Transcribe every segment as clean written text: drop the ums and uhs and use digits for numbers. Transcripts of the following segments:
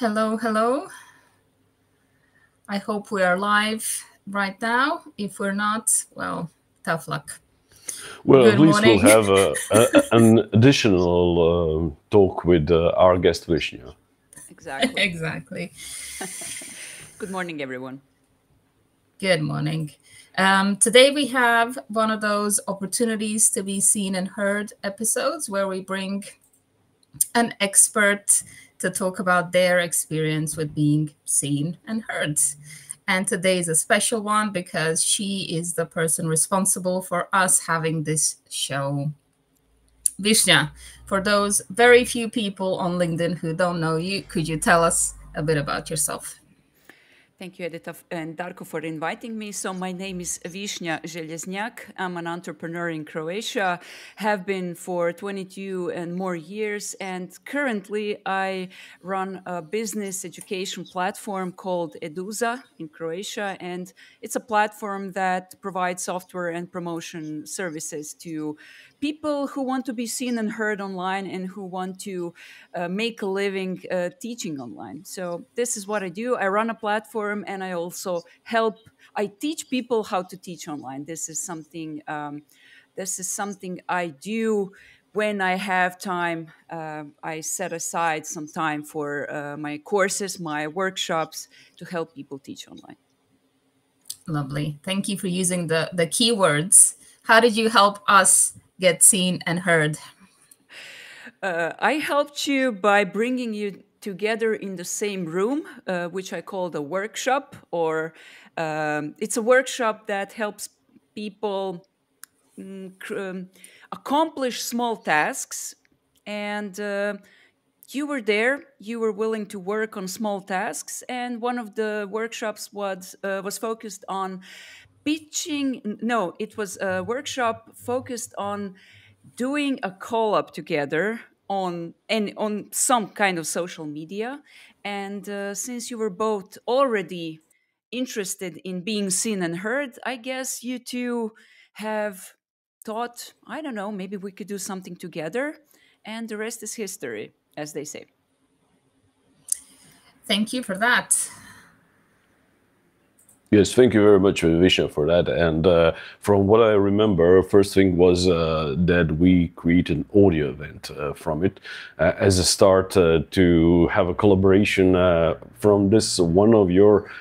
Hello, hello. I hope we are live right now. If we're not, well, tough luck. Well, Good at least we'll morning. have an additional talk with our guest Višnja. Exactly. Exactly. Good morning, everyone. Good morning. Today we have one of those opportunities to be seen and heard episodes where we bring an expert to talk about their experience with being seen and heard. And today is a special one because she is the person responsible for us having this show. Višnja, for those very few people on LinkedIn who don't know you, could you tell us a bit about yourself? Thank you, Edita and Darko, for inviting me. So my name is Višnja Železnjak. I'm an entrepreneur in Croatia, have been for 22 and more years. And currently I run a business education platform called Eduza in Croatia. And it's a platform that provides software and promotion services to people who want to be seen and heard online and who want to make a living teaching online. So this is what I do. I run a platform and I also I teach people how to teach online. This is something I do when I have time. I set aside some time for my courses, my workshops to help people teach online. Lovely. Thank you for using the keywords. How did you help us get seen and heard? I helped you by bringing you together in the same room, which I call the workshop, or it's a workshop that helps people accomplish small tasks. And you were there, you were willing to work on small tasks. And one of the workshops was focused on pitching. No, it was a workshop focused on doing a call up together on some kind of social media. And since you were both already interested in being seen and heard, I guess you two have thought, I don't know, maybe we could do something together, and the rest is history, as they say. Thank you for that. Yes, thank you very much, Višnja, for that. And from what I remember, first thing was that we created an audio event from it as a start to have a collaboration from this one of your,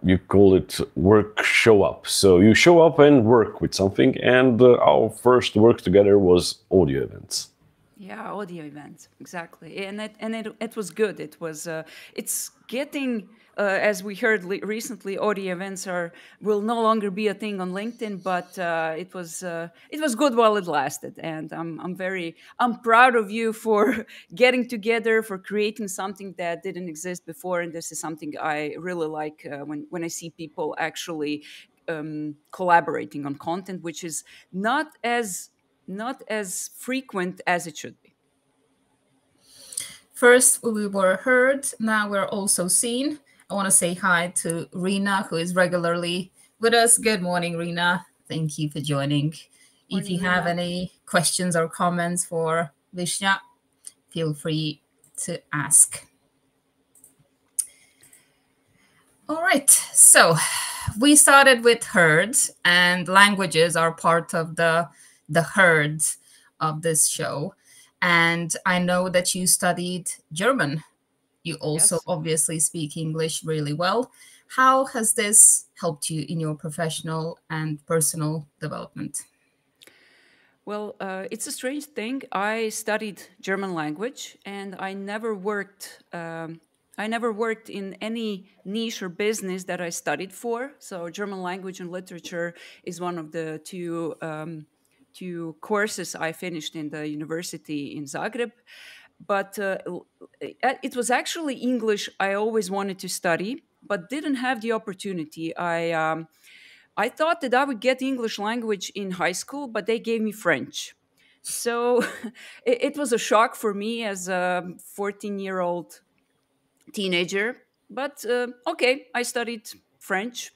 you call it work show up. So you show up and work with something, and our first work together was audio events. Yeah, audio events, exactly, and it was good. It was it's getting as we heard recently, audio events will no longer be a thing on LinkedIn, but it was good while it lasted, and I'm proud of you for getting together, for creating something that didn't exist before, and this is something I really like when I see people actually collaborating on content, which is not as frequent as it should be. First, we were heard. Now we're also seen. I want to say hi to Rina, who is regularly with us. Good morning, Rina. Thank you for joining. If you have any questions or comments for Višnja, feel free to ask. All right. So we started with heard, and languages are part of the herd of this show. And I know that you studied German. You also obviously speak English really well. How has this helped you in your professional and personal development? Well, it's a strange thing. I studied German language, and I never worked. I never worked in any niche or business that I studied for. So German language and literature is one of the two courses I finished in the university in Zagreb. But it was actually English I always wanted to study, but didn't have the opportunity. I thought that I would get English language in high school, but they gave me French. So it was a shock for me as a 14-year-old teenager. But okay, I studied French.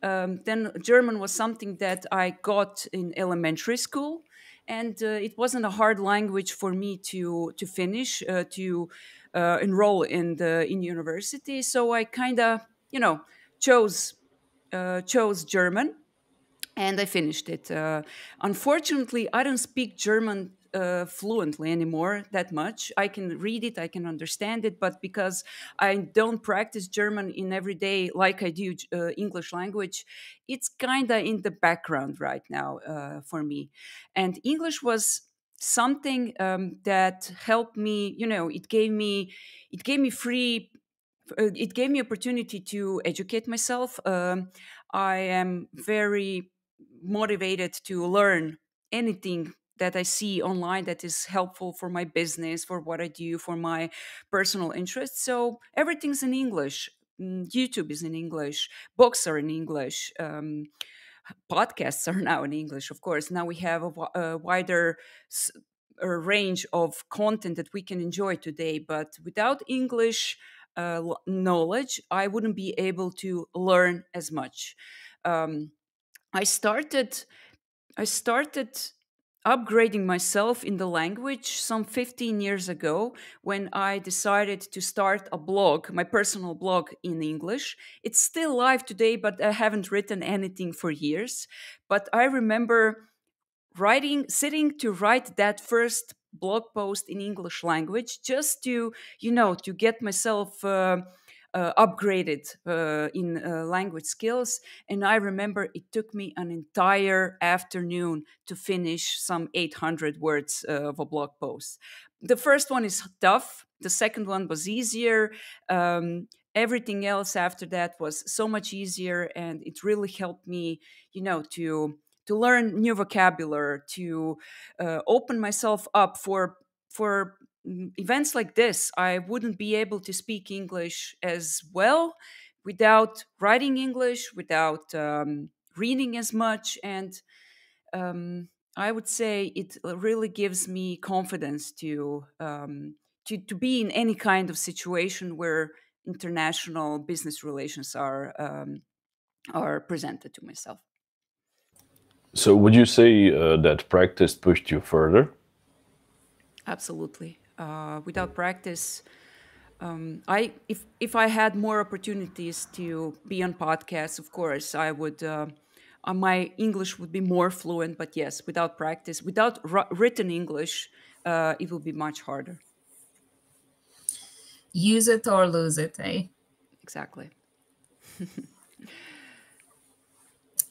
Then German was something that I got in elementary school. and it wasn't a hard language for me to finish, to enroll in university. So I kind of, chose chose German, and I finished it. Unfortunately, I don't speak German fluently anymore that much. I can read it, I can understand it, but because I don't practice German in everyday like I do English language, it's kind of in the background right now for me. And English was something that helped me. It gave me free. It gave me opportunity to educate myself. I am very motivated to learn anything that I see online that is helpful for my business, for what I do, for my personal interests. So everything's in English. YouTube is in English. Books are in English. Podcasts are now in English, of course. Now we have a wider range of content that we can enjoy today. But without English knowledge, I wouldn't be able to learn as much. Um, I started I started upgrading myself in the language some 15 years ago when I decided to start a blog, my personal blog in English. It's still live today, but I haven't written anything for years. But I remember sitting to write that first blog post in English language just to get myself upgraded in language skills. And I remember it took me an entire afternoon to finish some 800 words of a blog post. The first one is tough. The second one was easier. Everything else after that was so much easier, and it really helped me, to learn new vocabulary, to open myself up for events like this. I wouldn't be able to speak English as well without writing English, without reading as much, and I would say it really gives me confidence to be in any kind of situation where international business relations are presented to myself. So would you say that practice pushed you further? Absolutely. Without practice, if I had more opportunities to be on podcasts, of course, I would. My English would be more fluent, but yes, without practice, without written English, it will be much harder. Use it or lose it, eh? Exactly.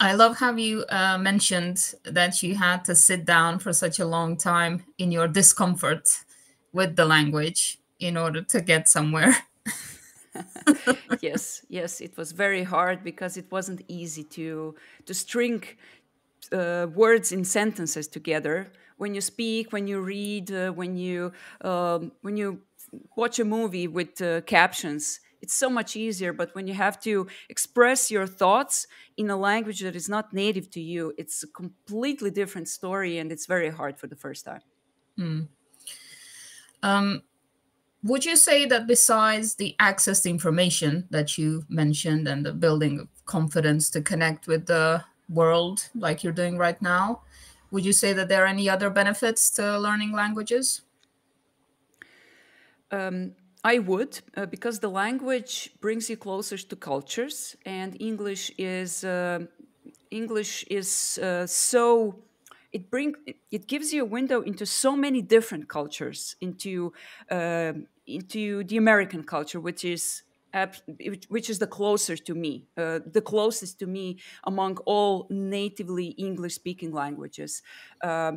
I love how you mentioned that you had to sit down for such a long time in your discomfort with the language in order to get somewhere. Yes, it was very hard because it wasn't easy to string words in sentences together. When you speak, when you read, when you watch a movie with captions, it's so much easier. But when you have to express your thoughts in a language that is not native to you, it's a completely different story, and it's very hard for the first time. Would you say that besides the access to information that you mentioned and the building of confidence to connect with the world like you're doing right now, would you say that there are any other benefits to learning languages? I would, because the language brings you closer to cultures, and English is so it gives you a window into so many different cultures, into the American culture, which is the closest to me, the closest to me among all natively English speaking languages.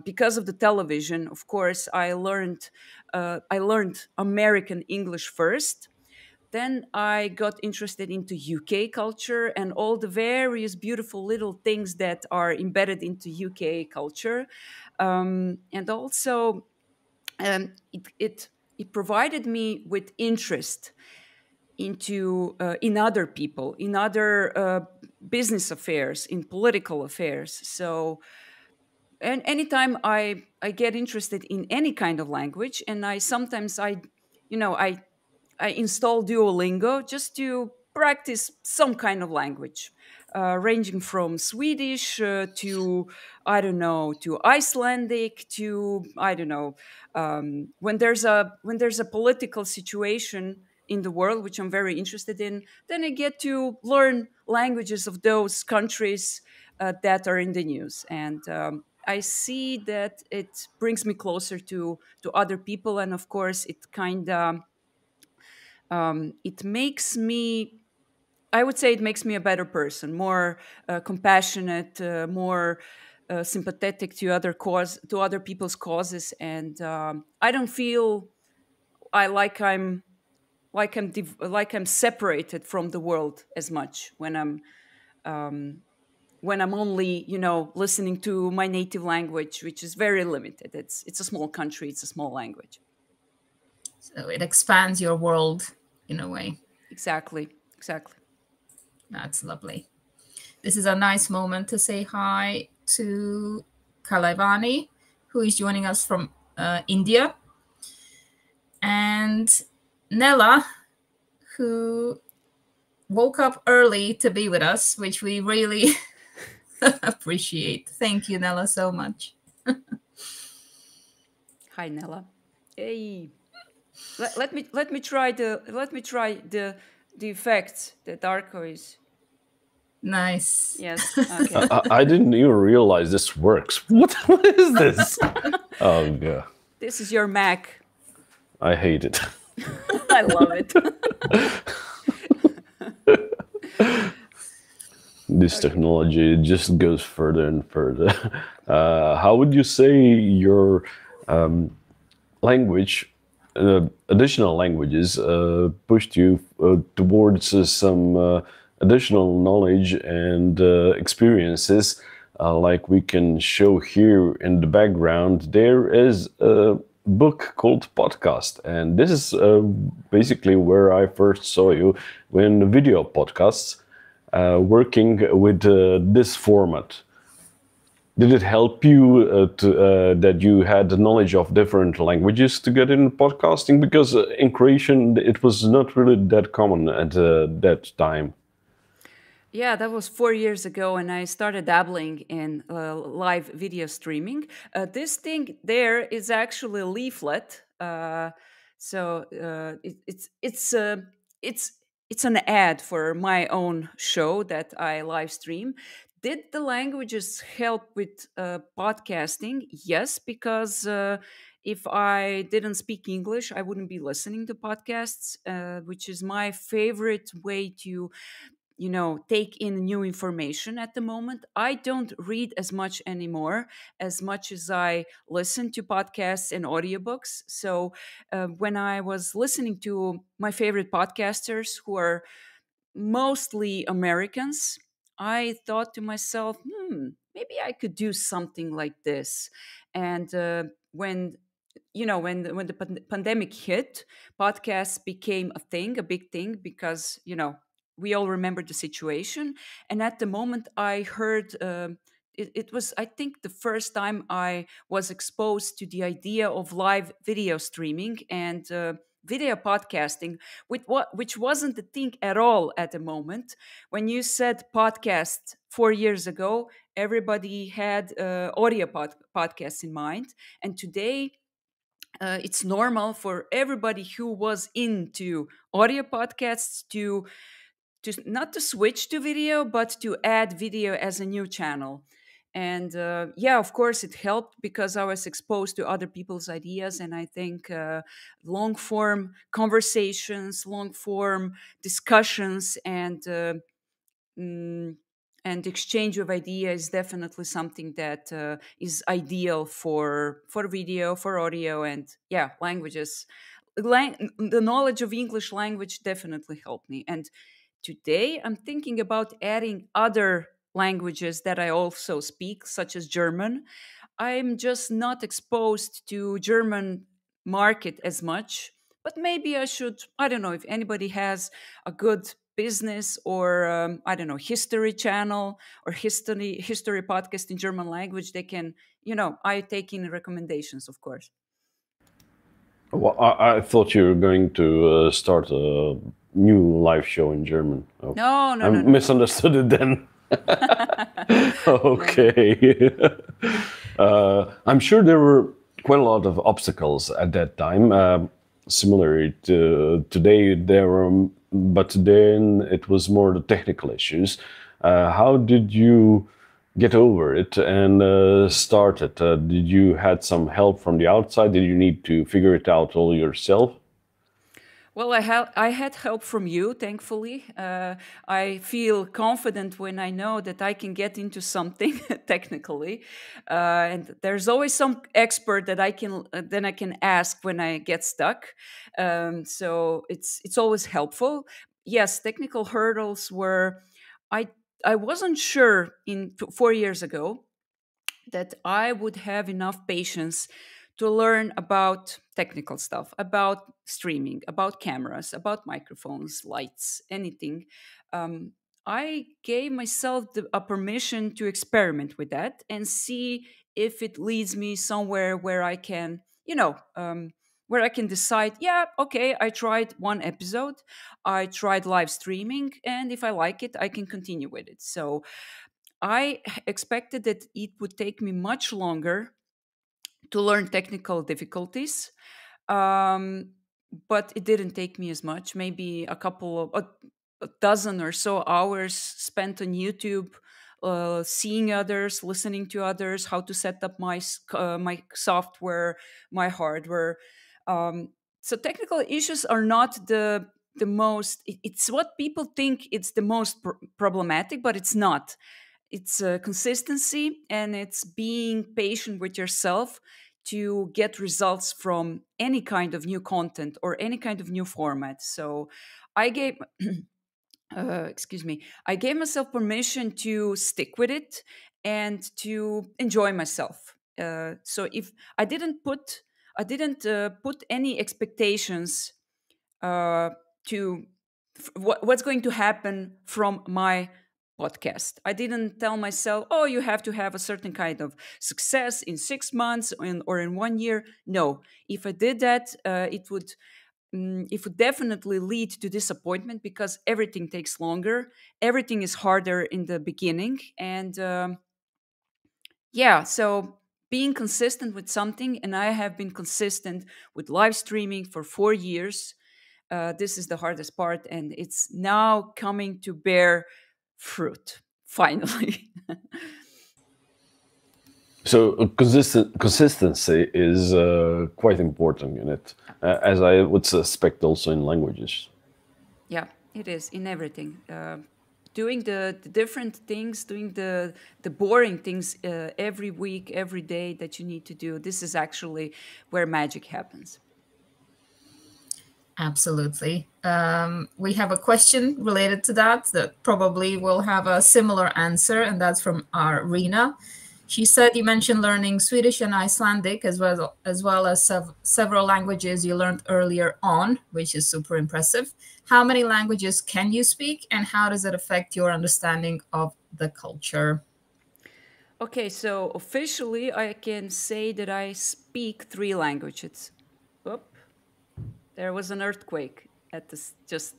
Because of the television, of course, I learned American English first. Then I got interested into UK culture and all the various beautiful little things that are embedded into UK culture, and also it provided me with interest in other people, in other business affairs, in political affairs. So, and anytime I get interested in any kind of language, and I install Duolingo just to practice some kind of language. ranging from Swedish to, I don't know, to Icelandic to, I don't know, when there's a political situation in the world, which I'm very interested in, then I get to learn languages of those countries that are in the news. And I see that it brings me closer to other people. And of course, it kind of, it makes me, I would say it makes me a better person, more compassionate, more sympathetic to other people's causes. And I don't feel I like I'm separated from the world as much when I'm only, listening to my native language, which is very limited. It's a small country, it's a small language. So it expands your world in a way. Exactly. That's lovely. This is a nice moment to say hi to Kalaivani, who is joining us from India, and Nella, who woke up early to be with us, which we really appreciate. Thank you, Nella, so much. Hi, Nella. Hey, let me try the effects that Darko is. Nice. Yes. Okay. I didn't even realize this works. What is this? Oh god. This is your Mac. I hate it. I love it. This technology just goes further and further. How would you say your language, additional languages, pushed you towards some additional knowledge and experiences? Like we can show here in the background, there is a book called Podcast, and this is basically where I first saw you in video podcasts, working with this format. Did it help you that you had the knowledge of different languages to get in podcasting? Because in Croatian, it was not really that common at that time. Yeah, that was 4 years ago, and I started dabbling in live video streaming. This thing there is actually a leaflet, so it's an ad for my own show that I live stream. Did the languages help with podcasting? Yes, because if I didn't speak English, I wouldn't be listening to podcasts, which is my favorite way to take in new information at the moment. I don't read as much anymore as much as I listen to podcasts and audiobooks. So when I was listening to my favorite podcasters, who are mostly Americans, I thought to myself, maybe I could do something like this. And when when the pandemic hit, podcasts became a thing, a big thing, because we all remember the situation. And at the moment, I heard. It was, I think, the first time I was exposed to the idea of live video streaming and video podcasting, which wasn't a thing at all at the moment. When you said podcast 4 years ago, everybody had audio podcasts in mind, and today it's normal for everybody who was into audio podcasts to not to switch to video, but to add video as a new channel. And yeah, of course, it helped because I was exposed to other people's ideas. And I think long form conversations, long form discussions, and exchange of ideas is definitely something that is ideal for video, for audio, and yeah, languages. The knowledge of English language definitely helped me. And today, I'm thinking about adding other languages that I also speak, such as German. I'm just not exposed to German market as much, but maybe I should. I don't know if anybody has a good business or I don't know, history channel or history podcast in German language. They can, I take in recommendations, of course. Well, I thought you were going to start a new live show in German. No. I misunderstood it then. Okay. I'm sure there were quite a lot of obstacles at that time. Similar to today, there were, but then it was more the technical issues. How did you get over it and start it? Did you had some help from the outside? Did you need to figure it out all yourself? Well, I had help from you, thankfully. I feel confident when I know that I can get into something technically, and there's always some expert that I can ask when I get stuck. So it's always helpful. Yes, technical hurdles were. I I wasn't sure 4 years ago that I would have enough patience to learn about technical stuff, about streaming, about cameras, about microphones, lights, anything. Um, I gave myself a permission to experiment with that and see if it leads me somewhere where I can, where I can decide, yeah, okay, I tried one episode, I tried live streaming, and if I like it, I can continue with it. So I expected that it would take me much longer to learn technical difficulties, um, but it didn't take me as much. Maybe a dozen or so hours spent on YouTube, seeing others, listening to others, how to set up my software, my hardware. Um, so technical issues are not the most. It's what people think it's the most problematic, but it's not. It's consistency, and it's being patient with yourself to get results from any kind of new content or any kind of new format. So I gave excuse me, I gave myself permission to stick with it and to enjoy myself. So if I didn't put any expectations uh, to what's going to happen from my podcast. I didn't tell myself, oh, you have to have a certain kind of success in 6 months or in 1 year. No, if I did that, it would definitely lead to disappointment because everything takes longer. Everything is harder in the beginning. And yeah, so being consistent with something, and I have been consistent with live streaming for 4 years. This is the hardest part, and it's now coming to bear fruit finally. So consistency is quite important in it, as I would suspect also in languages. Yeah, it is in everything. Doing the different things, doing the boring things every week, every day that you need to do. This is actually where magic happens. Absolutely. We have a question related to that that probably will have a similar answer, and that's from our Rena. She said you mentioned learning Swedish and Icelandic as well as several languages you learned earlier on, which is super impressive. How many languages can you speak, and how does it affect your understanding of the culture? Okay, so officially, I can say that I speak 3 languages. Oop, there was an earthquake at this just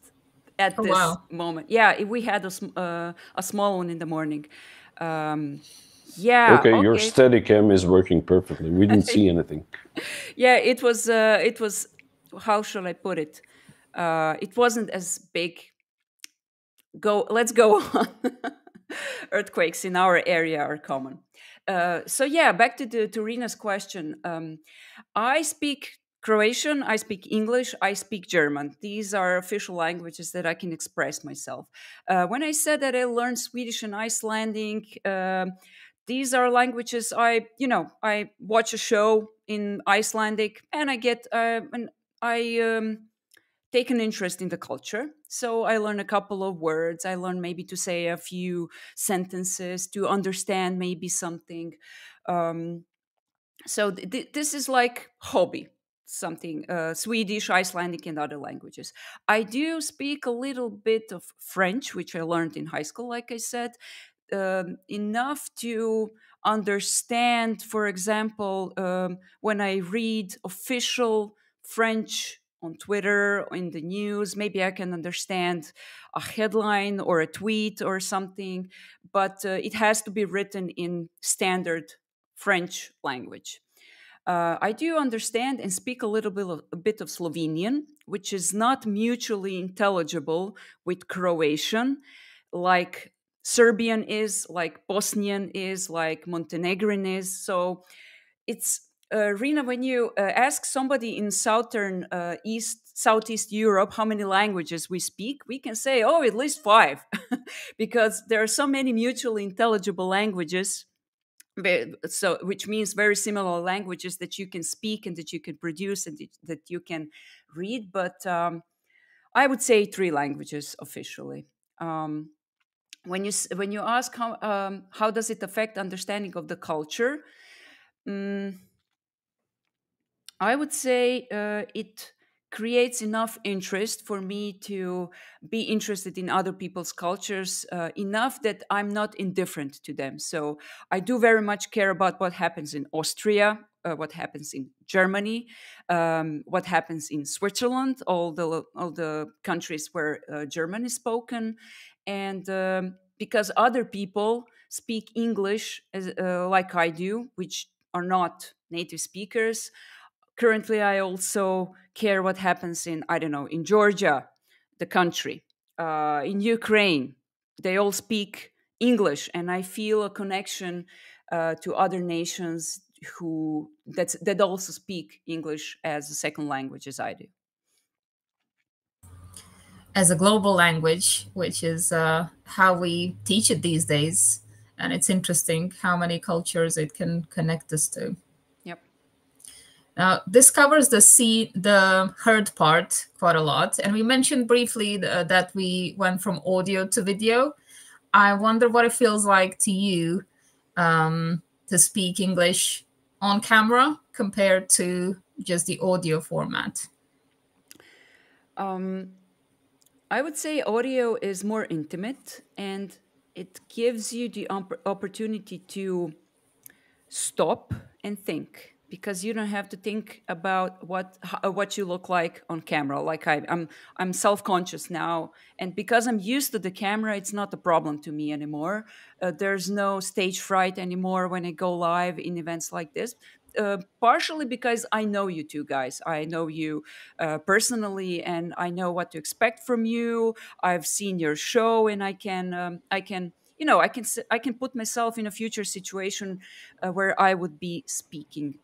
at Oh, this wow. moment. Yeah, we had a small one in the morning. Um, yeah, Okay, your okay. Steadicam is working perfectly. We didn't see anything. Yeah, it was how shall I put it? It wasn't as big. Let's go on. Earthquakes in our area are common. So yeah, back to Rena's question. I speak Croatian, I speak English, I speak German. These are official languages that I can express myself. When I said that I learned Swedish and Icelandic, these are languages I watch a show in Icelandic and I take an interest in the culture. So I learn a couple of words. I learn maybe to say a few sentences to understand maybe something. Um, so this is like hobby, something Swedish, Icelandic, and other languages. I do speak a little bit of French, which I learned in high school, like I said, enough to understand, for example, when I read official French on Twitter, in the news. Maybe I can understand a headline or a tweet or something, but it has to be written in standard French language. I do understand and speak a bit of Slovenian, which is not mutually intelligible with Croatian, like Serbian is, like Bosnian is, like Montenegrin is. So it's Rina, when you ask somebody in Southeast Europe how many languages we speak, we can say, oh, at least 5, because there are so many mutually intelligible languages. So, which means very similar languages that you can speak and that you can produce and that you can read. But I would say 3 languages officially. When you ask how does it affect understanding of the culture, I would say it creates enough interest for me to be interested in other people's cultures, enough that I'm not indifferent to them. So I do very much care about what happens in Austria, what happens in Germany, what happens in Switzerland, all the countries where German is spoken, and because other people speak English like I do, which are not native speakers. Currently, I also care what happens in, I don't know, in Georgia, the country, in Ukraine. They all speak English, and I feel a connection to other nations that also speak English as a second language as I do. As a global language, which is how we teach it these days. And it's interesting how many cultures it can connect us to. Yep. Now, this covers the heard part quite a lot. And we mentioned briefly that we went from audio to video. I wonder what it feels like to you to speak English on camera compared to just the audio format. I would say audio is more intimate, and it gives you the opportunity to stop and think, because you don't have to think about what you look like on camera. Like I'm self-conscious now, and because I'm used to the camera, it's not a problem to me anymore. There's no stage fright anymore when I go live in events like this. Partially because I know you two guys. I know you personally, and I know what to expect from you. I've seen your show, and I can I can put myself in a future situation where I would be speaking.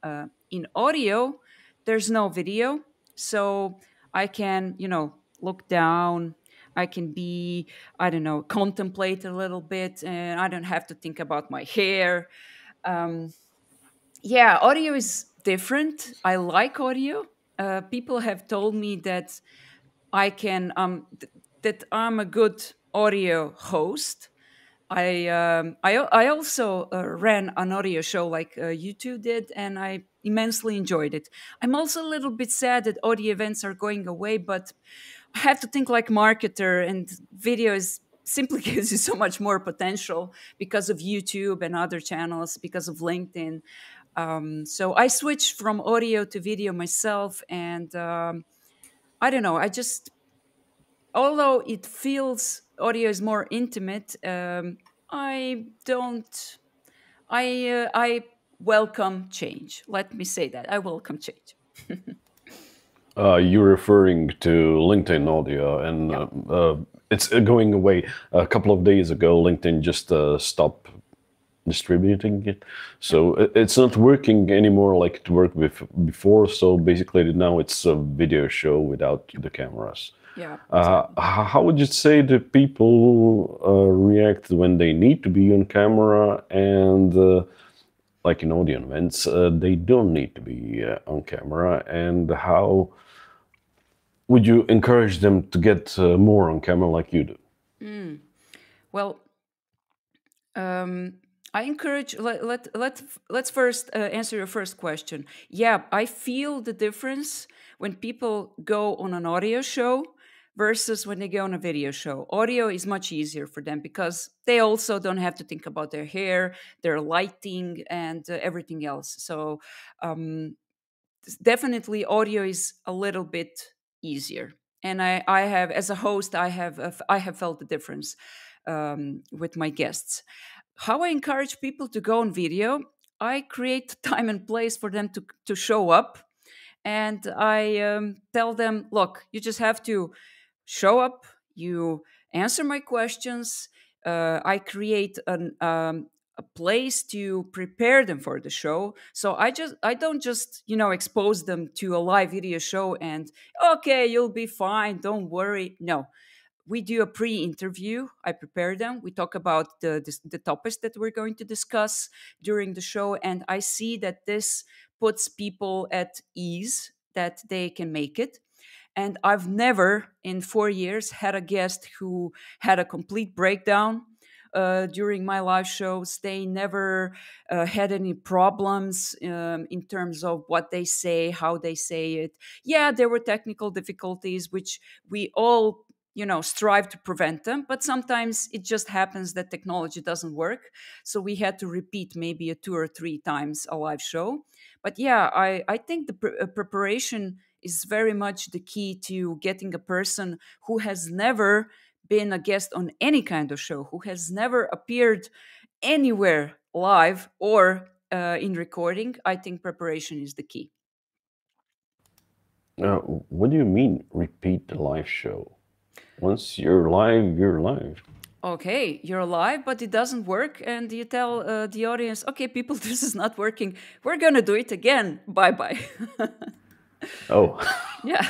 In audio, there's no video, so I can look down. I can be, I don't know, contemplate a little bit, and I don't have to think about my hair. Yeah, audio is different. I like audio. People have told me that I can that I'm a good audio host. I also ran an audio show like you two did, and I immensely enjoyed it. I'm also a little bit sad that audio events are going away, but I have to think like marketer, and video is simply gives you so much more potential because of YouTube and other channels, because of LinkedIn. So I switched from audio to video myself, and I don't know. I just, although it feels audio is more intimate, I don't. I welcome change. Let me say that I welcome change. You're referring to LinkedIn audio, and it's going away. A couple of days ago, LinkedIn just stopped distributing it, so it's not working anymore like it worked before. So basically, now it's a video show without the cameras. Yeah. Exactly. How would you say the people react when they need to be on camera and like in audio events, they don't need to be on camera, and how would you encourage them to get more on camera like you do? Well, I encourage. Let's first answer your first question. Yeah, I feel the difference when people go on an audio show versus when they go on a video show. Audio is much easier for them because they also don't have to think about their hair, their lighting, and everything else. So definitely, audio is a little bit easier. And I have, as a host, I have felt the difference with my guests. How I encourage people to go on video, I create time and place for them to show up. And I tell them, look, you just have to show up, you answer my questions. I create a place to prepare them for the show. So I don't just, expose them to a live video show and, okay, you'll be fine, don't worry. No, we do a pre-interview. I prepare them. We talk about the topics that we're going to discuss during the show, and I see that this puts people at ease, that they can make it. And I've never in 4 years had a guest who had a complete breakdown during my live shows. They never had any problems in terms of what they say, how they say it. Yeah, there were technical difficulties, which we all strive to prevent them, but sometimes it just happens that technology doesn't work, so we had to repeat maybe a 2 or 3 times a live show. But yeah, I think the preparation is very much the key to getting a person who has never been a guest on any kind of show, who has never appeared anywhere live or in recording. I think preparation is the key. What do you mean repeat the live show? Once you're live, you're live. Okay, you're live, but it doesn't work, and you tell the audience, okay, people, this is not working. We're going to do it again. Bye-bye. Oh. Yeah.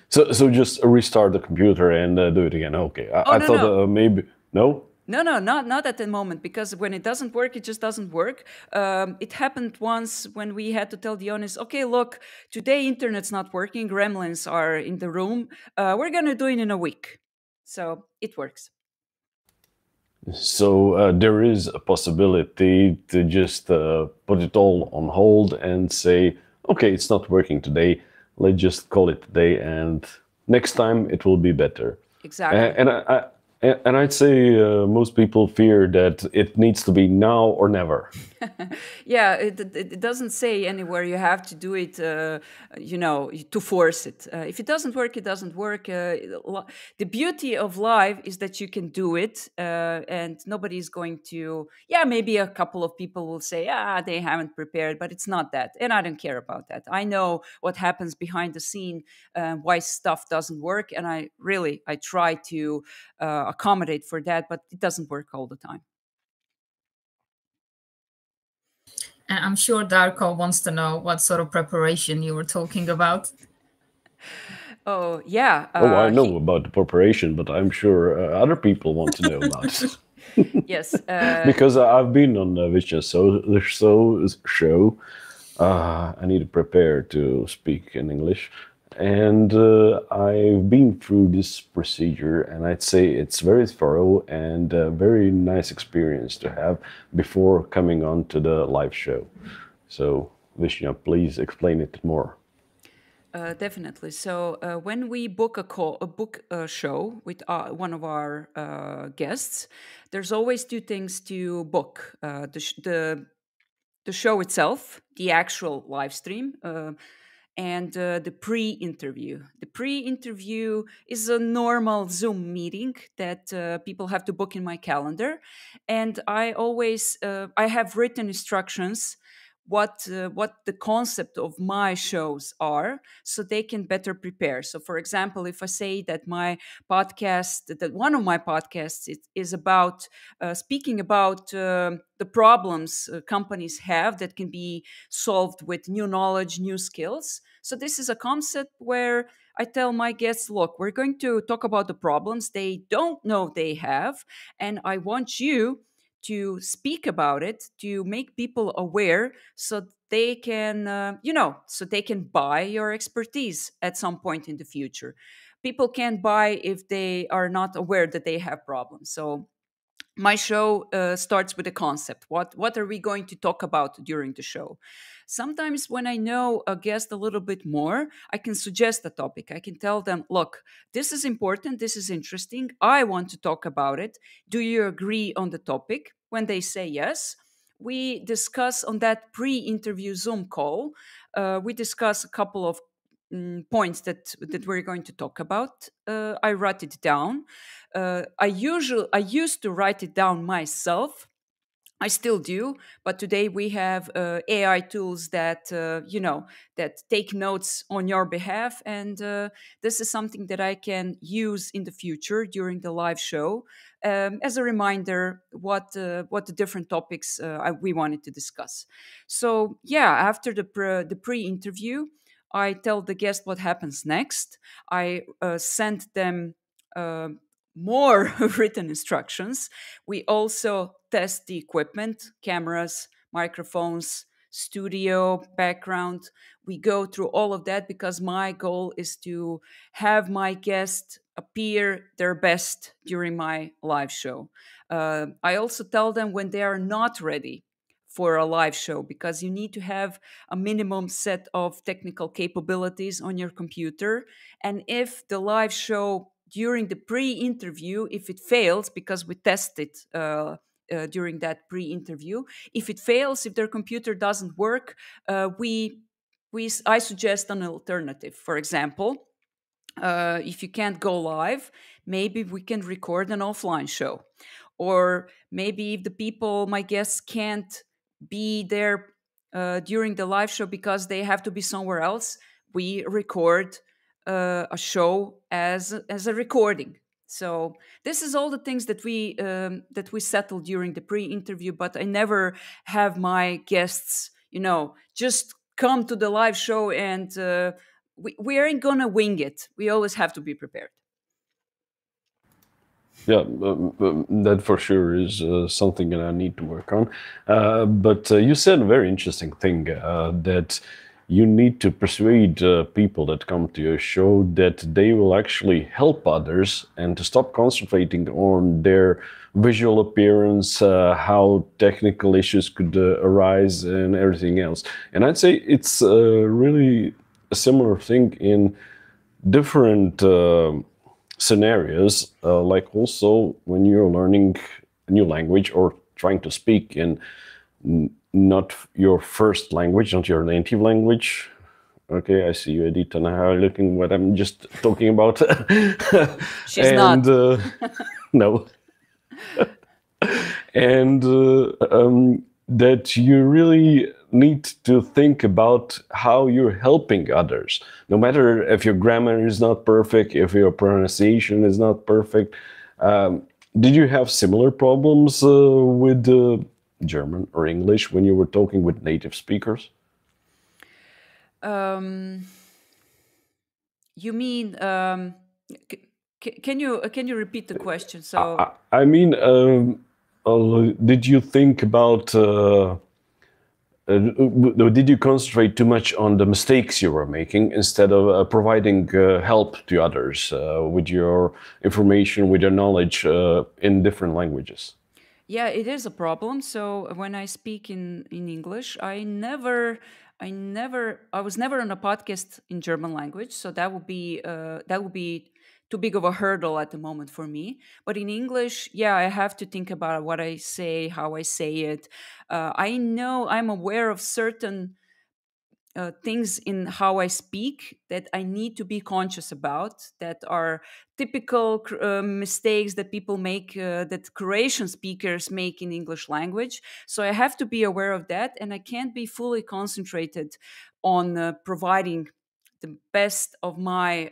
So just restart the computer and do it again. Okay. I no, thought no. Maybe... No? No, not at the moment, because when it doesn't work, it just doesn't work. It happened once when we had to tell the audience, okay, look, today internet's not working, gremlins are in the room. We're going to do it in a week. So it works. So there is a possibility to just put it all on hold and say, okay, it's not working today. Let's just call it today, and next time it will be better. Exactly. And I'd say most people fear that it needs to be now or never. Yeah, it doesn't say anywhere you have to do it, to force it. If it doesn't work, it doesn't work. The beauty of live is that you can do it, and nobody's going to, maybe a couple of people will say, they haven't prepared, but it's not that. And I don't care about that. I know what happens behind the scene, why stuff doesn't work. And I try to accommodate for that, but it doesn't work all the time. And I'm sure Darko wants to know what sort of preparation you were talking about. Oh, yeah. I know about the preparation, but I'm sure other people want to know about it. Yes. Because I've been on the Višnja show. I need to prepare to speak in English. And I've been through this procedure, and I'd say it's very thorough and a very nice experience to have before coming on to the live show. So, Višnja, please explain it more. Definitely. So when we book a show with one of our guests, there's always 2 things to book: the show itself, the actual live stream, and the pre-interview. The pre-interview is a normal Zoom meeting that people have to book in my calendar, and I always I have written instructions what the concept of my shows are, so they can better prepare. So, for example, if I say that that one of my podcasts is about speaking about the problems companies have that can be solved with new knowledge, new skills. So this is a concept where I tell my guests, look, we're going to talk about the problems they don't know they have, and I want you to speak about it, to make people aware, so they can so they can buy your expertise at some point in the future. People can't buy if they are not aware that they have problems. So my show starts with a concept. What are we going to talk about during the show? Sometimes when I know a guest a little bit more, I can suggest a topic. I can tell them, look, this is important, this is interesting, I want to talk about it. Do you agree on the topic? When they say yes, we discuss on that pre-interview Zoom call. We discuss a couple of points that we're going to talk about. I write it down. I used to write it down myself. I still do, but today we have AI tools that that take notes on your behalf, and this is something that I can use in the future during the live show as a reminder what the different topics we wanted to discuss. So yeah, after the pre-interview, I tell the guest what happens next. I send them. More written instructions. We also test the equipment, cameras, microphones, studio, background. We go through all of that because my goal is to have my guests appear their best during my live show. I also tell them when they are not ready for a live show, because you need to have a minimum set of technical capabilities on your computer. And if the live show during the pre-interview, if it fails, because we test it during that pre-interview, if it fails, if their computer doesn't work, I suggest an alternative. For example, if you can't go live, maybe we can record an offline show. Or maybe if the people, my guests, can't be there during the live show because they have to be somewhere else, we record a show as a recording. So this is all the things that we settle during the pre-interview. But I never have my guests, just come to the live show and we aren't gonna wing it. We always have to be prepared. Yeah, that for sure is something that I need to work on. But you said a very interesting thing that you need to persuade people that come to your show that they will actually help others and to stop concentrating on their visual appearance, how technical issues could arise, and everything else. And I'd say it's really a similar thing in different scenarios, like also when you're learning a new language or trying to speak in not your first language, not your native language. Okay, I see you, Edita, now looking what I'm just talking about. She's and, not. No. And that you really need to think about how you're helping others. No matter if your grammar is not perfect, if your pronunciation is not perfect. Did you have similar problems with German or English when you were talking with native speakers? You mean, can you repeat the question? So I mean, did you think about did you concentrate too much on the mistakes you were making instead of providing help to others with your information, with your knowledge in different languages? Yeah, it is a problem. So when I speak in English, I was never on a podcast in German language. So that would be too big of a hurdle at the moment for me. But in English, yeah, I have to think about what I say, how I say it. I know I'm aware of certain things in how I speak that I need to be conscious about, that are typical mistakes that people make, that Croatian speakers make in English language. So I have to be aware of that, and I can't be fully concentrated on providing the best of my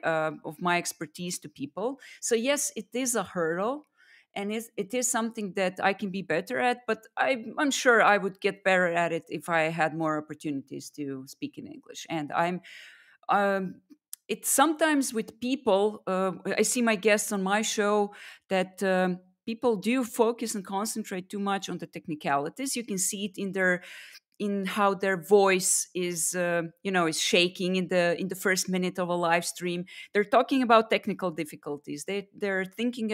expertise to people. So yes, it is a hurdle, and it is something that I can be better at, but I'm sure I would get better at it if I had more opportunities to speak in English. And it's sometimes with people, I see my guests on my show that people do focus and concentrate too much on the technicalities. You can see it in how their voice is is shaking in the first minute of a live stream. They're talking about technical difficulties. They're thinking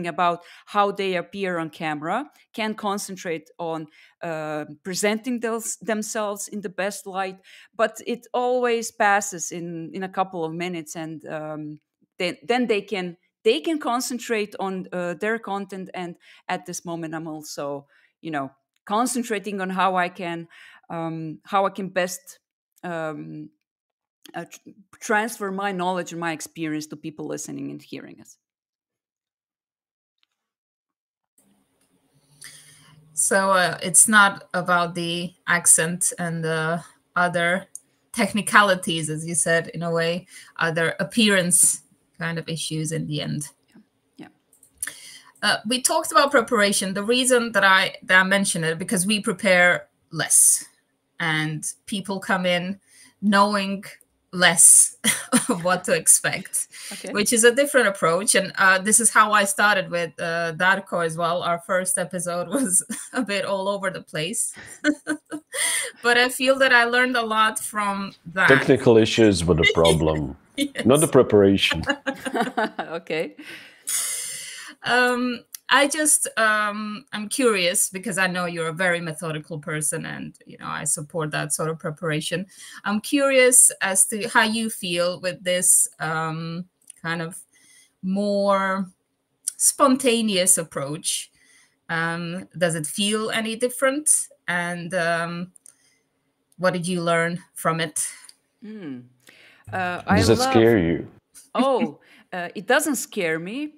about how they appear on camera, can concentrate on presenting themselves in the best light, but it always passes in a couple of minutes, and then they can concentrate on their content. And at this moment, I'm also concentrating on how I can best transfer my knowledge and my experience to people listening and hearing us. So it's not about the accent and the other technicalities, as you said, in a way, other appearance kind of issues in the end. Yeah. We talked about preparation. The reason that I mention it, because we prepare less, and people come in knowing less of what to expect, Okay. which is a different approach. And this is how I started with Darko as well. Our first episode was a bit all over the place. But I feel that I learned a lot from that. Technical issues were the problem, Yes. not the preparation. Okay. I just I'm curious, because I know you're a very methodical person, and I support that sort of preparation. I'm curious as to how you feel with this kind of more spontaneous approach. Does it feel any different? And what did you learn from it? Does it scare you? Oh, it doesn't scare me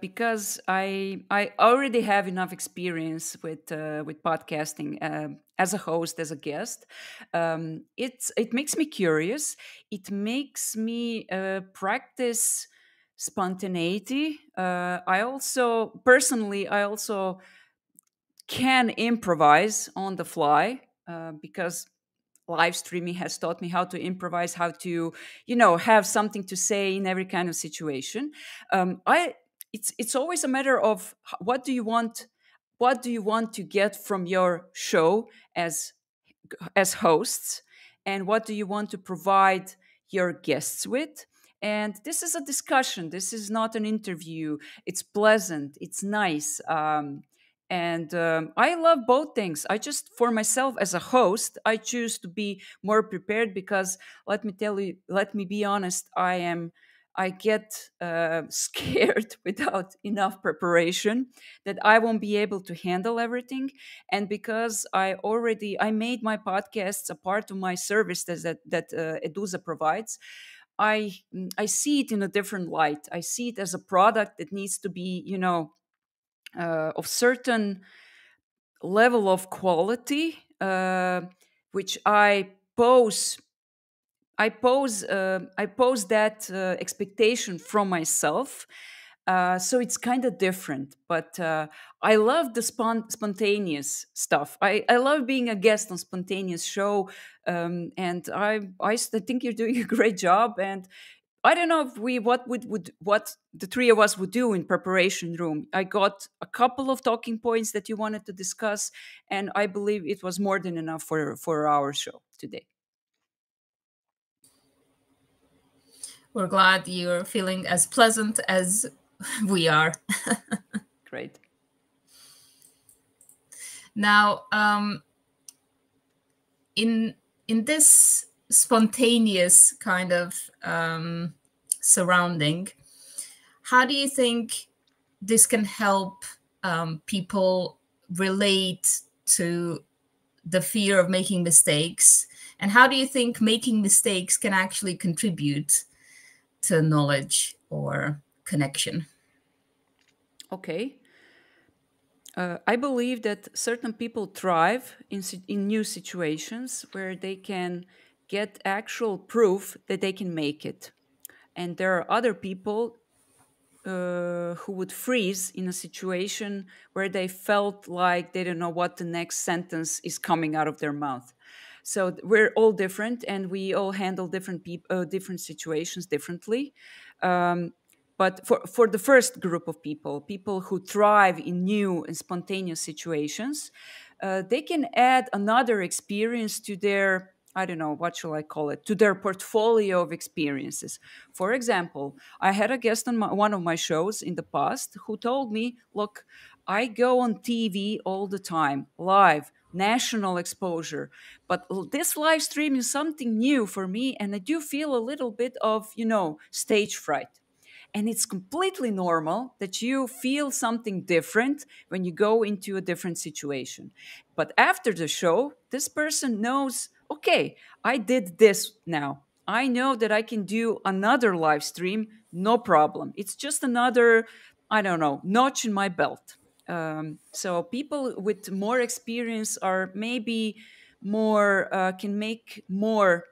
because I already have enough experience with podcasting as a host, as a guest. It makes me curious. It makes me practice spontaneity. I also can improvise on the fly because live streaming has taught me how to improvise, how to have something to say in every kind of situation. It's always a matter of what do you want to get from your show as hosts, and what do you want to provide your guests with. And this is a discussion, this is not an interview. It's pleasant, it's nice. And I love both things. I just, for myself as a host, I choose to be more prepared because, let me be honest, I get scared without enough preparation that I won't be able to handle everything. And because I made my podcasts a part of my service that Eduza provides, I see it in a different light. I see it as a product that needs to be, of certain level of quality, which I pose that expectation from myself. So it's kind of different, but I love the spontaneous stuff. I love being a guest on spontaneous show, and I think you're doing a great job. And I don't know if what the three of us would do in preparation room. I got a couple of talking points that you wanted to discuss, and I believe it was more than enough for our show today. We're glad you're feeling as pleasant as we are. Great. Now, in this spontaneous kind of surrounding, how do you think this can help people relate to the fear of making mistakes? And how do you think making mistakes can actually contribute to knowledge or connection? Okay. I believe that certain people thrive in new situations where they can get actual proof that they can make it. And there are other people who would freeze in a situation where they felt like they don't know what the next sentence is coming out of their mouth. So we're all different, and we all handle different situations differently. But for the first group of people who thrive in new and spontaneous situations, they can add another experience to their, I don't know, what shall I call it, to their portfolio of experiences. For example, I had a guest on one of my shows in the past who told me, look, I go on TV all the time, live, national exposure. But this live stream is something new for me, and I do feel a little bit of, stage fright. And it's completely normal that you feel something different when you go into a different situation. But after the show, this person knows, okay, I did this now. I know that I can do another live stream, no problem. It's just another, I don't know, notch in my belt. So people with more experience are maybe more can make more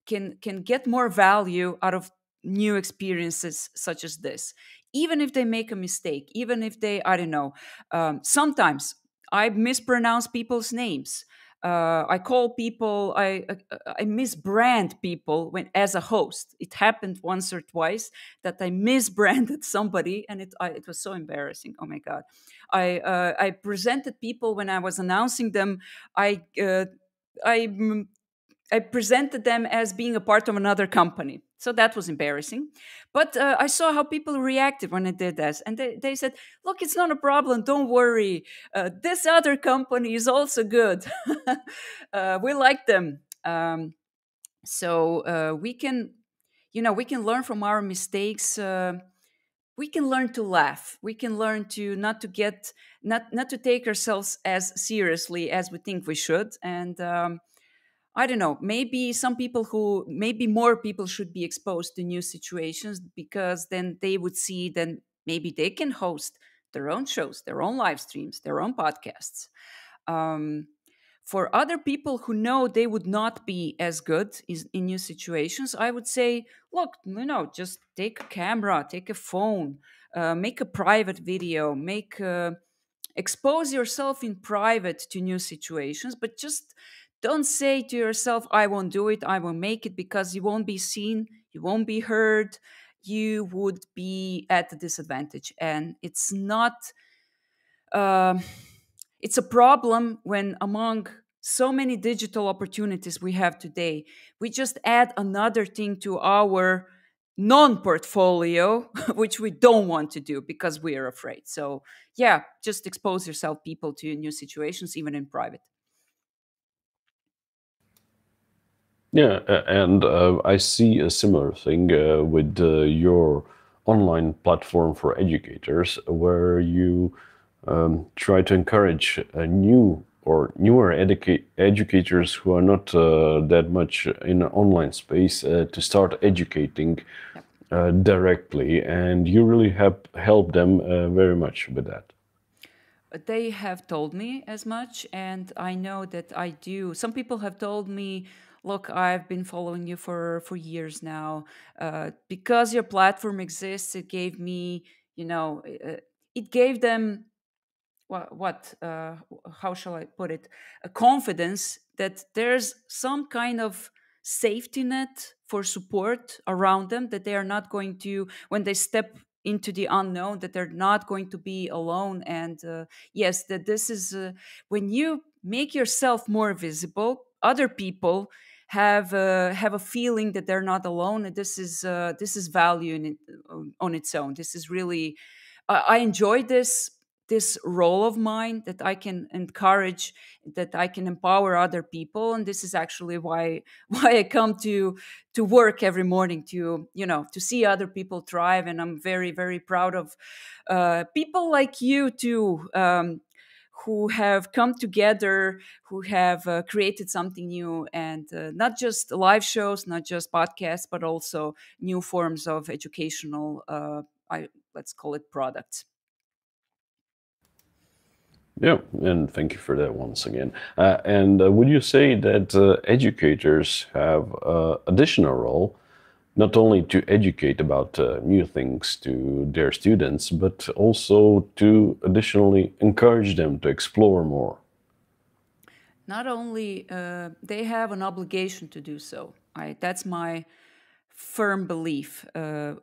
can get more value out of new experiences such as this, even if they make a mistake, even if they, I don't know, sometimes I mispronounce people's names. I call people, I misbrand people when as a host. It happened once or twice that I misbranded somebody, and it was so embarrassing. Oh my god! I presented people when I was announcing them. I uh, I I presented them as being a part of another company. So that was embarrassing. But I saw how people reacted when I did this. And they said, look, it's not a problem. Don't worry. This other company is also good. We like them. So we can, we can learn from our mistakes. We can learn to laugh. We can learn to not to get, not to take ourselves as seriously as we think we should. And I don't know, maybe more people should be exposed to new situations, because then they would see, then maybe they can host their own shows, their own live streams, their own podcasts. Um, for other people who know they would not be as good in new situations, I would say, look, just take a camera, take a phone, make a private video, expose yourself in private to new situations, but just don't say to yourself, I won't do it, I won't make it, because you won't be seen, you won't be heard, you would be at a disadvantage. And um it's a problem when, among so many digital opportunities we have today, we just add another thing to our non portfolio, which we don't want to do because we are afraid. So, yeah, just expose yourself, people, to new situations, even in private. Yeah, and I see a similar thing with your online platform for educators, where you try to encourage new or newer educators who are not that much in an online space to start educating directly, and you really help them very much with that. They have told me as much, and I know that I do. Some people have told me, look, I've been following you for years now. Because your platform exists, it gave me, it gave them how shall I put it, a confidence that there's some kind of safety net for support around them, that they are not going to, when they step into the unknown, that they're not going to be alone. And yes, that this is when you make yourself more visible, other people have a feeling that they're not alone, and this is value in it, on its own. This is really, I enjoy this role of mine, that I can encourage, that I can empower other people. And this is actually why why I come to work every morning, to to see other people thrive. And I'm very, very proud of people like you too, who have come together, who have created something new, and not just live shows, not just podcasts, but also new forms of educational, let's call it, products. Yeah, and thank you for that once again. And would you say that educators have additional role, not only to educate about new things to their students, but also to additionally encourage them to explore more? Not only they have an obligation to do so. That's my firm belief.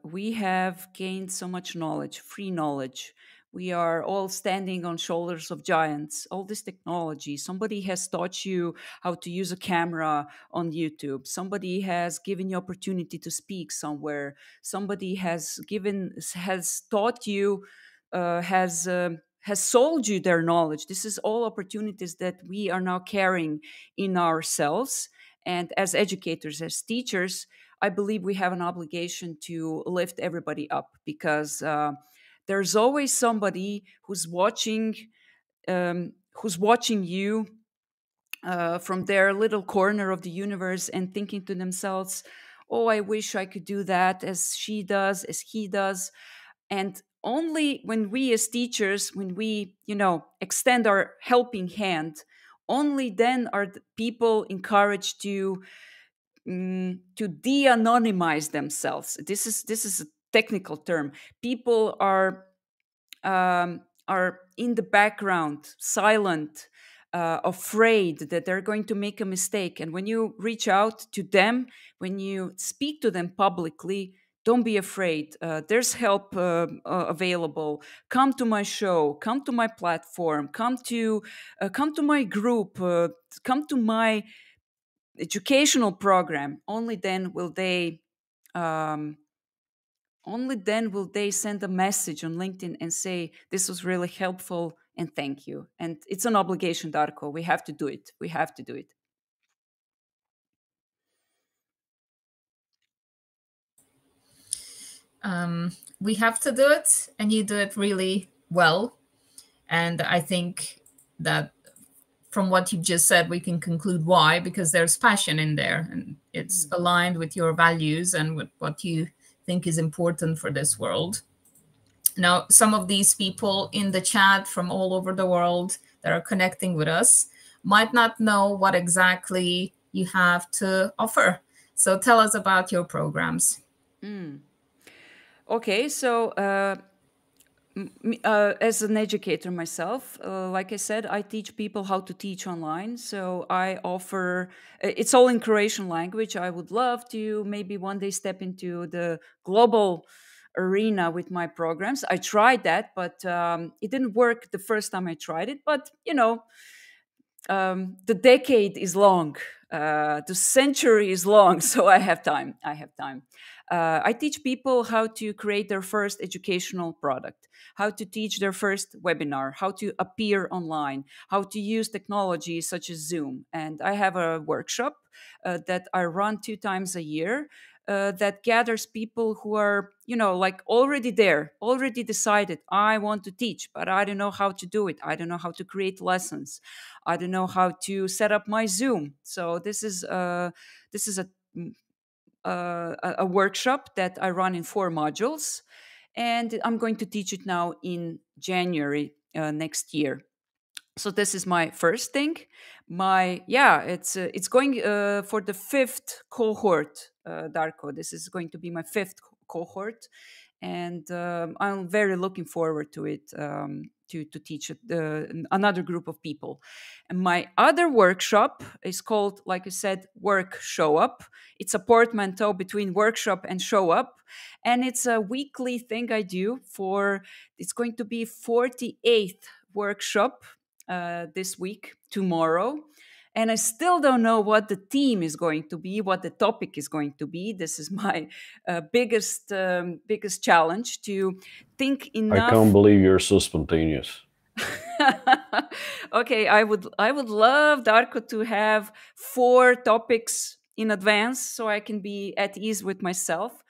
We have gained so much knowledge, free knowledge. We are all standing on shoulders of giants. All this technology. Somebody has taught you how to use a camera on YouTube. Somebody has given you opportunity to speak somewhere. Somebody has taught you, has sold you their knowledge. This is all opportunities that we are now carrying in ourselves. And as educators, as teachers, I believe we have an obligation to lift everybody up, because there's always somebody who's watching you from their little corner of the universe, and thinking to themselves, oh, I wish I could do that as she does, as he does. And only when we as teachers, when we, extend our helping hand, only then are the people encouraged to de-anonymize themselves. This is a technical term. People are in the background, silent, afraid that they're going to make a mistake. And when you reach out to them, when you speak to them publicly, don't be afraid. There's help available. Come to my show. Come to my platform. Come to my group. Come to my educational program. Um, only then will they send a message on LinkedIn and say, this was really helpful and thank you. And it's an obligation, Darko. We have to do it. We have to do it. We have to do it, and you do it really well. And I think that from what you've just said, we can conclude why, because there's passion in there, and it's aligned with your values and with what you think is important for this world. Now, some of these people in the chat from all over the world that are connecting with us might not know what exactly you have to offer. So tell us about your programs. Okay, so as an educator myself, like I said, I teach people how to teach online. So I offer, it's all in Croatian language. I would love to maybe one day step into the global arena with my programs. I tried that, but it didn't work the first time I tried it. But, the decade is long, the century is long, so I have time. I teach people how to create their first educational product, how to teach their first webinar, how to appear online, how to use technology such as Zoom. And I have a workshop that I run 2 times a year. That gathers people who are, like already there, already decided, I want to teach, but I don't know how to do it. I don't know how to create lessons. I don't know how to set up my Zoom. So this is a workshop that I run in 4 modules, and I'm going to teach it now in January next year. So this is my first thing. It's going for the 5th cohort, Darko. This is going to be my 5th cohort, and I'm very looking forward to it. To teach another group of people. And my other workshop is called, like I said, Work Show Up. It's a portmanteau between workshop and show up. And it's a weekly thing I do it's going to be 48th workshop this week, tomorrow. And I still don't know what the theme is going to be, what the topic is going to be. This is my biggest challenge, to think enough. I can't believe you're so spontaneous. Okay, I would love, Darko, to have 4 topics in advance so I can be at ease with myself.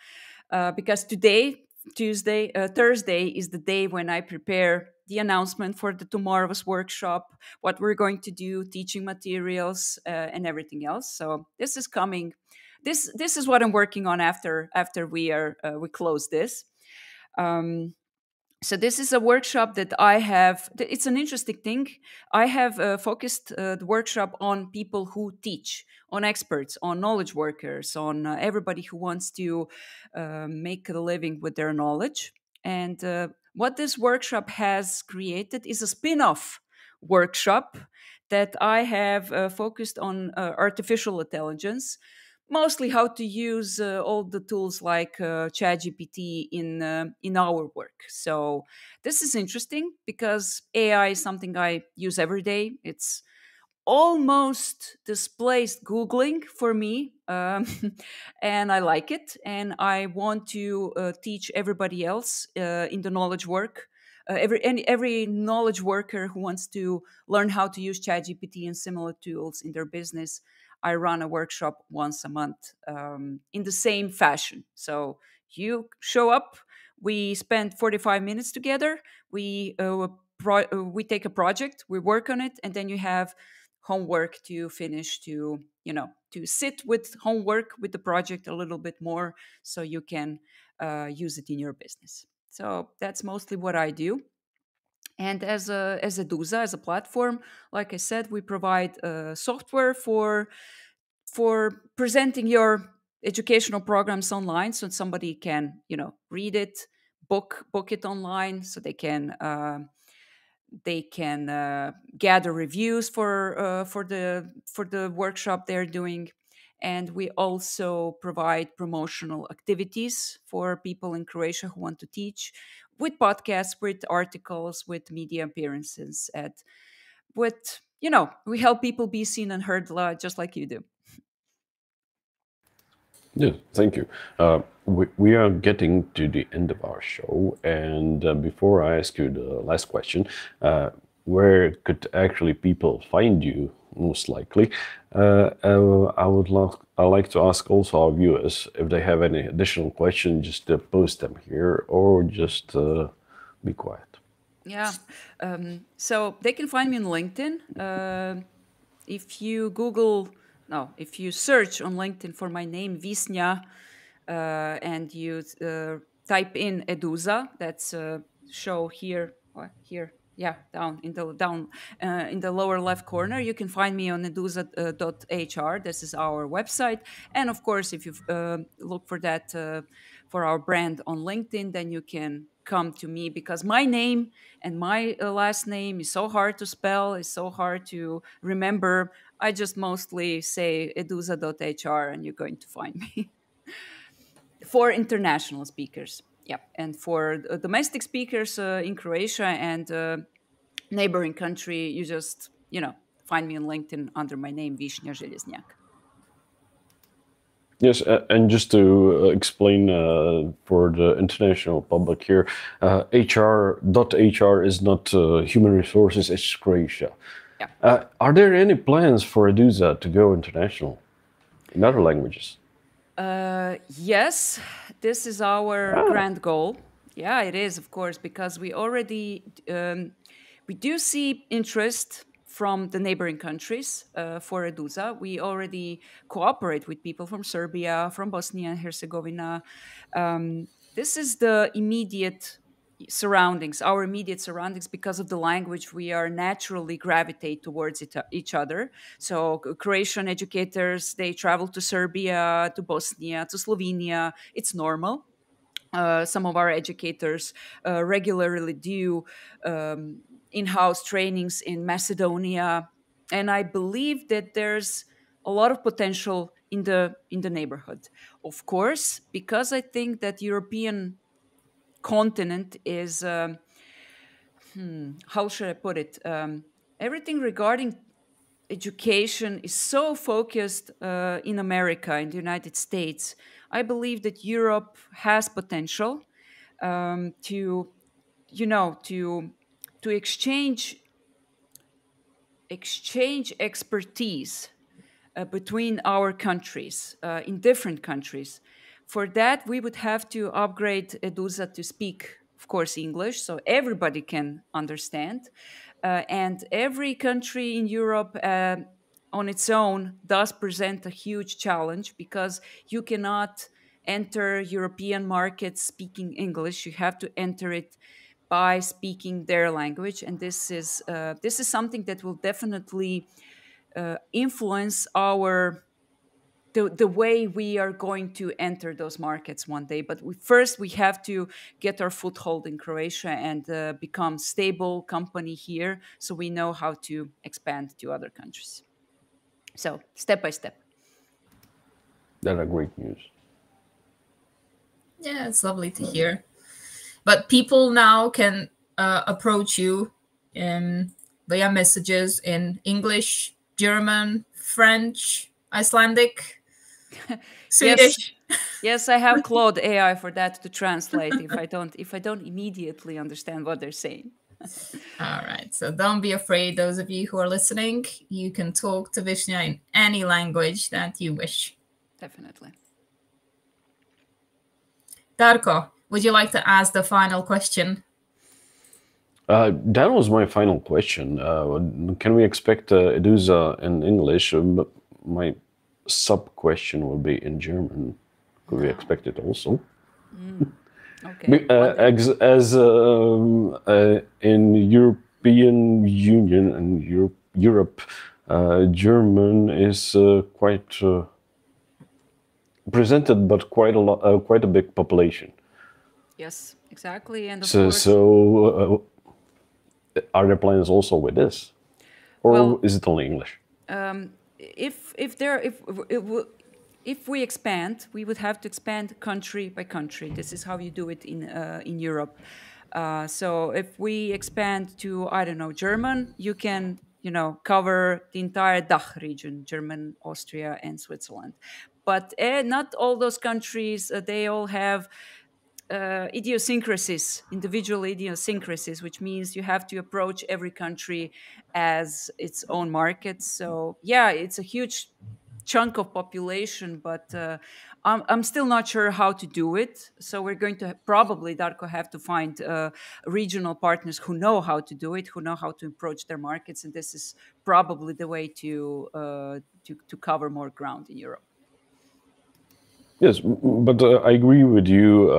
Because today, Thursday is the day when I prepare the announcement for the tomorrow's workshop, what we're going to do, teaching materials, and everything else. So this is coming. This is what I'm working on after we close this. So this is a workshop that I have. It's an interesting thing. I have focused the workshop on people who teach, on experts, on knowledge workers, on everybody who wants to make a living with their knowledge. And what this workshop has created is a spin-off workshop that I have focused on artificial intelligence, mostly how to use all the tools like ChatGPT in our work. So this is interesting because AI is something I use every day. It's almost displaced Googling for me, and I like it. And I want to teach everybody else in the knowledge work. Every knowledge worker who wants to learn how to use ChatGPT and similar tools in their business, I run a workshop once a month in the same fashion. So you show up, we spend 45 minutes together, we take a project, we work on it, and then you have homework to finish to to sit with homework, with the project a little bit more, so you can use it in your business. So that's mostly what I do. And as Eduza, as a platform, like I said, we provide software for presenting your educational programs online, so somebody can, read it, book it online, so they can gather reviews for the workshop they're doing. And we also provide promotional activities for people in Croatia who want to teach, with podcasts, with articles, with media appearances, we help people be seen and heard, just like you do. Yeah, thank you. We are getting to the end of our show, and before I ask you the last question, where could actually people find you most likely? I like to ask also our viewers if they have any additional questions, just post them here or just be quiet. Yeah, so they can find me on LinkedIn. If you search on LinkedIn for my name, Visnja, and you type in Eduza, that's show here, down in the lower left corner. You can find me on eduza.hr. This is our website, and of course, if you look for that for our brand on LinkedIn, then you can come to me, because my name and my last name is so hard to spell, is so hard to remember. I just mostly say eduza.hr, and you're going to find me. For international speakers, yeah, and for domestic speakers in Croatia and neighboring country, you just find me on LinkedIn under my name, Višnja Železnjak. Yes, and just to explain for the international public here, HR.hr is not human resources, it's Croatia. Yeah. Are there any plans for Eduza to go international in other languages? Yes, this is our grand goal. Yeah, it is, of course, because we already we do see interest from the neighboring countries for Eduza. We already cooperate with people from Serbia, from Bosnia and Herzegovina. This is the immediate surroundings, our immediate surroundings, because of the language. We are naturally gravitate towards each other. So Croatian educators, they travel to Serbia, to Bosnia, to Slovenia. It's normal. Some of our educators regularly do in-house trainings in Macedonia, and I believe that there's a lot of potential in the neighborhood. Of course, because I think that European continent is how should I put it? Everything regarding education is so focused in America, in the United States. I believe that Europe has potential to exchange expertise between our countries, in different countries. For that, we would have to upgrade Eduza to speak, of course, English, so everybody can understand. And every country in Europe on its own does present a huge challenge, because you cannot enter European markets speaking English. You have to enter it by speaking their language, and this is something that will definitely influence the way we are going to enter those markets one day. But first we have to get our foothold in Croatia and become stable company here, so we know how to expand to other countries. So step by step. That are great news. Yeah, it's lovely to hear. But people now can approach you via messages in English, German, French, Icelandic, Swedish. Yes, I have Claude AI for that to translate if I don't immediately understand what they're saying. All right, so don't be afraid, those of you who are listening. You can talk to Višnja in any language that you wish. Definitely. Darko, would you like to ask the final question? That was my final question. Can we expect Eduza in English? My sub-question will be in German. Could we expect it also? Okay. As in European Union and Europe, German is quite presented, but quite a big population. Yes, exactly. And of So, course, are there plans also with this, or Well, is it only English? if we expand, we would have to expand country by country. This is how you do it in Europe. So if we expand to, I don't know, German, you can, cover the entire DACH region, German, Austria, and Switzerland. But not all those countries, they all have idiosyncrasies, individual idiosyncrasies, which means you have to approach every country as its own market. So yeah, it's a huge chunk of population, but I'm still not sure how to do it. So we're going to probably, Darko, have to find regional partners who know how to do it, who know how to approach their markets, and this is probably the way to cover more ground in Europe. Yes, but I agree with you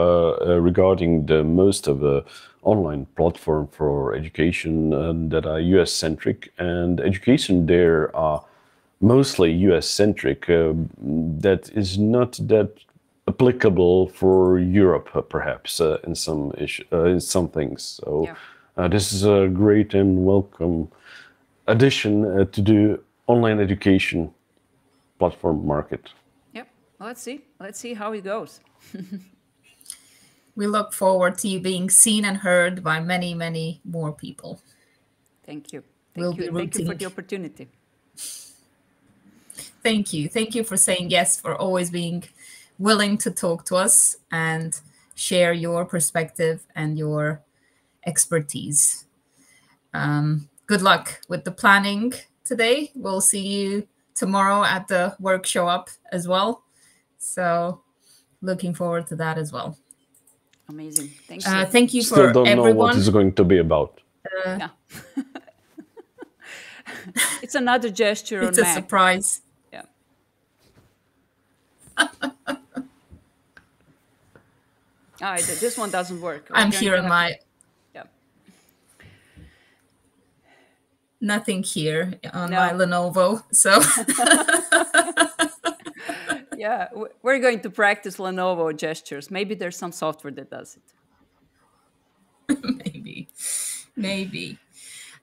regarding the most of the online platform for education that are US-centric, and education there are mostly US-centric. That is not that applicable for Europe, perhaps in some things. So this is a great and welcome addition to the online education platform market. Let's see how it goes. We look forward to you being seen and heard by many, many more people. Thank you. We'll be Thank you for rooting. the opportunity. Thank you. Thank you for saying yes, for always being willing to talk to us and share your perspective and your expertise. Good luck with the planning today. We'll see you tomorrow at the workshop as well. So looking forward to that as well. Amazing. Thank you. Thank you Still for don't everyone. know what it's going to be about. Yeah. It's another gesture It's on a Mac. surprise. Yeah. This one doesn't work. I'm here in my... Yeah. Nothing here on my Lenovo, so... Yeah, we're going to practice Lenovo gestures. Maybe there's some software that does it. Maybe.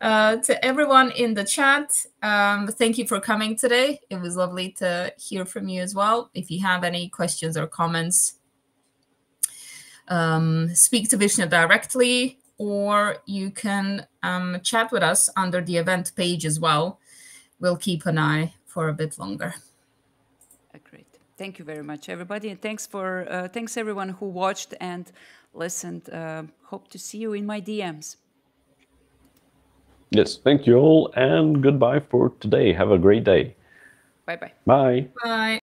To everyone in the chat, thank you for coming today. It was lovely to hear from you as well. If you have any questions or comments, speak to Višnja directly, or you can chat with us under the event page as well. We'll keep an eye for a bit longer. Great. Thank you very much, everybody. And thanks everyone who watched and listened. Hope to see you in my DMs. Yes, thank you all, and goodbye for today. Have a great day. Bye-bye. Bye. Bye.